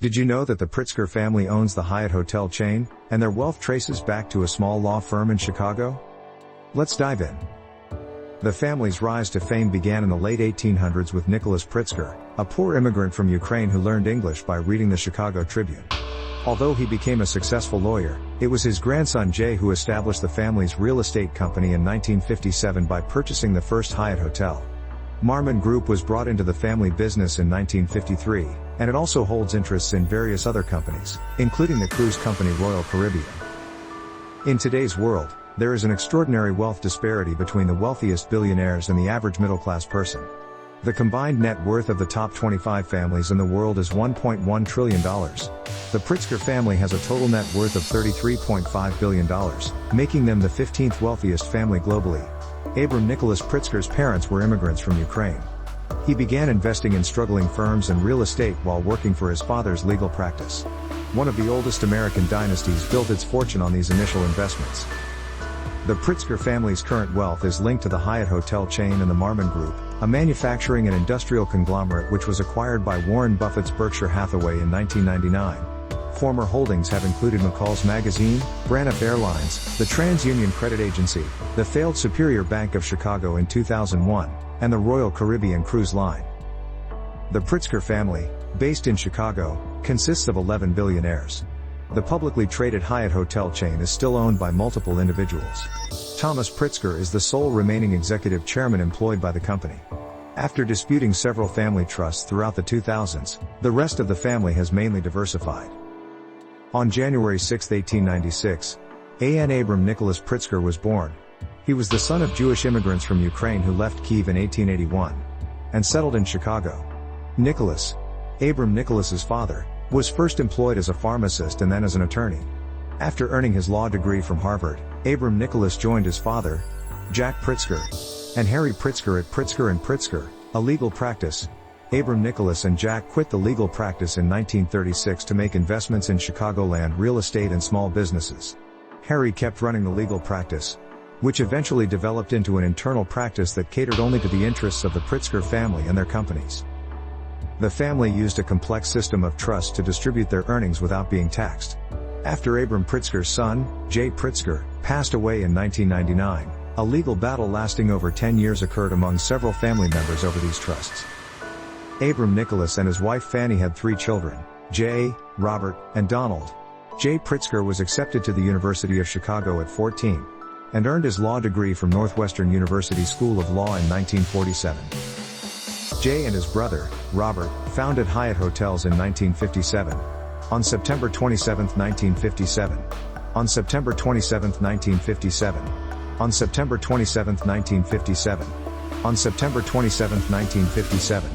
Did you know that the Pritzker family owns the Hyatt hotel chain, and their wealth traces back to a small law firm in Chicago? Let's dive in. The family's rise to fame began in the late 1800s with Nicholas Pritzker, a poor immigrant from Ukraine who learned English by reading the Chicago Tribune. Although he became a successful lawyer, it was his grandson Jay who established the family's real estate company in 1957 by purchasing the first Hyatt hotel. Marmon Group was brought into the family business in 1953, and it also holds interests in various other companies, including the cruise company Royal Caribbean. In today's world, there is an extraordinary wealth disparity between the wealthiest billionaires and the average middle-class person. The combined net worth of the top 25 families in the world is $1.1 trillion. The Pritzker family has a total net worth of $33.5 billion, making them the 15th wealthiest family globally. Abram Nicholas Pritzker's parents were immigrants from Ukraine. He began investing in struggling firms and real estate while working for his father's legal practice. One of the oldest American dynasties built its fortune on these initial investments. The Pritzker family's current wealth is linked to the Hyatt hotel chain and the Marmon Group, a manufacturing and industrial conglomerate which was acquired by Warren Buffett's Berkshire Hathaway in 1999. Former holdings have included McCall's Magazine, Braniff Airlines, the TransUnion Credit Agency, the failed Superior Bank of Chicago in 2001, and the Royal Caribbean Cruise Line. The Pritzker family, based in Chicago, consists of 11 billionaires. The publicly traded Hyatt hotel chain is still owned by multiple individuals. Thomas Pritzker is the sole remaining executive chairman employed by the company. After disputing several family trusts throughout the 2000s, the rest of the family has mainly diversified. On January 6, 1896, A.N. Abram Nicholas Pritzker was born. He was the son of Jewish immigrants from Ukraine who left Kiev in 1881 and settled in Chicago. Nicholas, Abram Nicholas's father, was first employed as a pharmacist and then as an attorney. After earning his law degree from Harvard, Abram Nicholas joined his father, Jack Pritzker, and Harry Pritzker at Pritzker & Pritzker, a legal practice. Abram Nicholas and Jack quit the legal practice in 1936 to make investments in Chicagoland real estate and small businesses. Harry kept running the legal practice, which eventually developed into an internal practice that catered only to the interests of the Pritzker family and their companies. The family used a complex system of trust to distribute their earnings without being taxed. After Abram Pritzker's son, Jay Pritzker, passed away in 1999, a legal battle lasting over 10 years occurred among several family members over these trusts. Abram Nicholas and his wife Fanny had 3 children, Jay, Robert, and Donald. Jay Pritzker was accepted to the University of Chicago at 14 and earned his law degree from Northwestern University School of Law in 1947. Jay and his brother, Robert, founded Hyatt Hotels in 1957. On September 27, 1957. On September 27, 1957. On September 27, 1957. On September 27, 1957.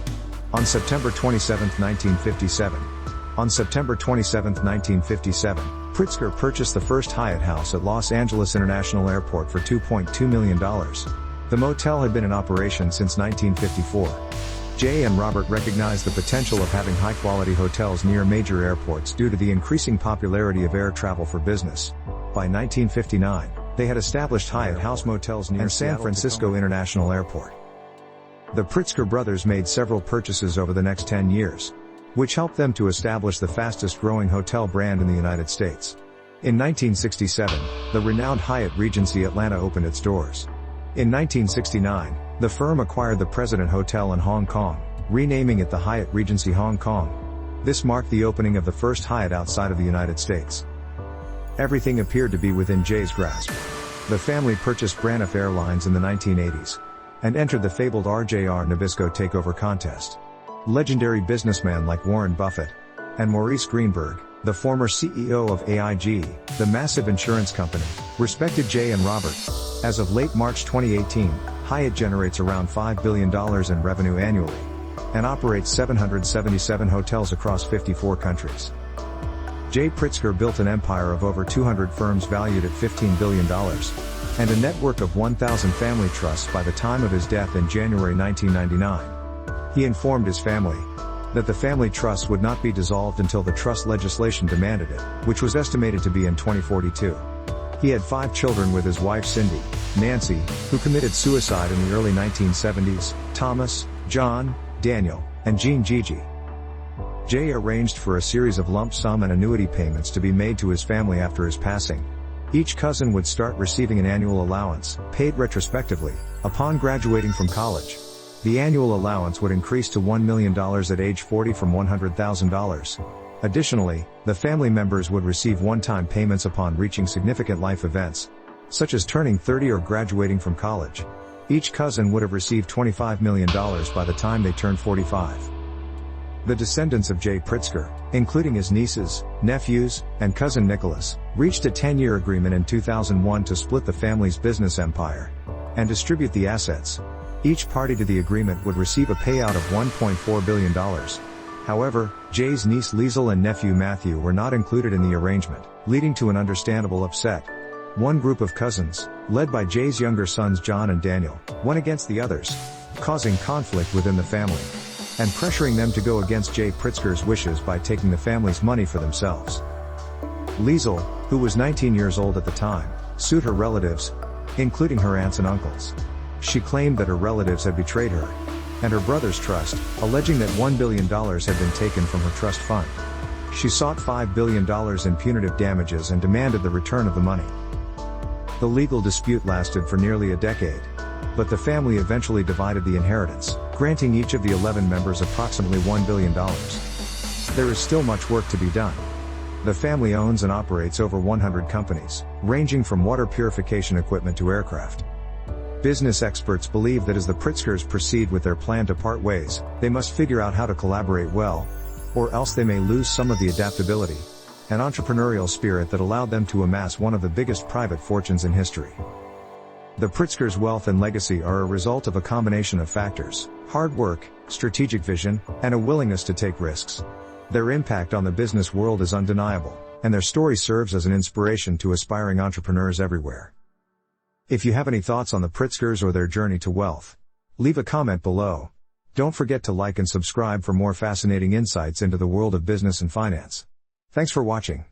On September 27, 1957. On September 27, 1957, Pritzker purchased the first Hyatt house at Los Angeles International Airport for $2.2 million. The motel had been in operation since 1954. Jay and Robert recognized the potential of having high-quality hotels near major airports due to the increasing popularity of air travel for business. By 1959, they had established Hyatt House motels near San Francisco International Airport. The Pritzker brothers made several purchases over the next 10 years, which helped them to establish the fastest-growing hotel brand in the United States. In 1967, the renowned Hyatt Regency Atlanta opened its doors. In 1969, the firm acquired the President Hotel in Hong Kong, renaming it the Hyatt Regency Hong Kong. This marked the opening of the first Hyatt outside of the United States. Everything appeared to be within Jay's grasp. The family purchased Braniff Airlines in the 1980s and entered the fabled RJR Nabisco takeover contest. Legendary businessmen like Warren Buffett and Maurice Greenberg, the former CEO of AIG, the massive insurance company, respected Jay and Robert. As of late March 2018, Hyatt generates around $5 billion in revenue annually and operates 777 hotels across 54 countries. Jay Pritzker built an empire of over 200 firms valued at $15 billion and a network of 1,000 family trusts by the time of his death in January 1999. He informed his family that the family trust would not be dissolved until the trust legislation demanded it, which was estimated to be in 2042. He had 5 children with his wife Cindy, Nancy, who committed suicide in the early 1970s, Thomas, John, Daniel, and Jean Gigi. Jay arranged for a series of lump sum and annuity payments to be made to his family after his passing. Each cousin would start receiving an annual allowance, paid retrospectively, upon graduating from college. The annual allowance would increase to $1 million at age 40 from $100,000. Additionally, the family members would receive one-time payments upon reaching significant life events, such as turning 30 or graduating from college. Each cousin would have received $25 million by the time they turned 45. The descendants of Jay Pritzker, including his nieces, nephews, and cousin Nicholas, reached a 10-year agreement in 2001 to split the family's business empire and distribute the assets. Each party to the agreement would receive a payout of $1.4 billion. However, Jay's niece Liesl and nephew Matthew were not included in the arrangement, leading to an understandable upset. One group of cousins, led by Jay's younger sons John and Daniel, went against the others, causing conflict within the family and pressuring them to go against Jay Pritzker's wishes by taking the family's money for themselves. Liesl, who was 19 years old at the time, sued her relatives, including her aunts and uncles. She claimed that her relatives had betrayed her and her brother's trust, alleging that $1 billion had been taken from her trust fund. She sought $5 billion in punitive damages and demanded the return of the money. The legal dispute lasted for nearly a decade, but the family eventually divided the inheritance, granting each of the 11 members approximately $1 billion. There is still much work to be done. The family owns and operates over 100 companies, ranging from water purification equipment to aircraft. Business experts believe that as the Pritzkers proceed with their plan to part ways, they must figure out how to collaborate well, or else they may lose some of the adaptability and entrepreneurial spirit that allowed them to amass one of the biggest private fortunes in history. The Pritzkers' wealth and legacy are a result of a combination of factors: hard work, strategic vision, and a willingness to take risks. Their impact on the business world is undeniable, and their story serves as an inspiration to aspiring entrepreneurs everywhere. If you have any thoughts on the Pritzkers or their journey to wealth, leave a comment below. Don't forget to like and subscribe for more fascinating insights into the world of business and finance. Thanks for watching.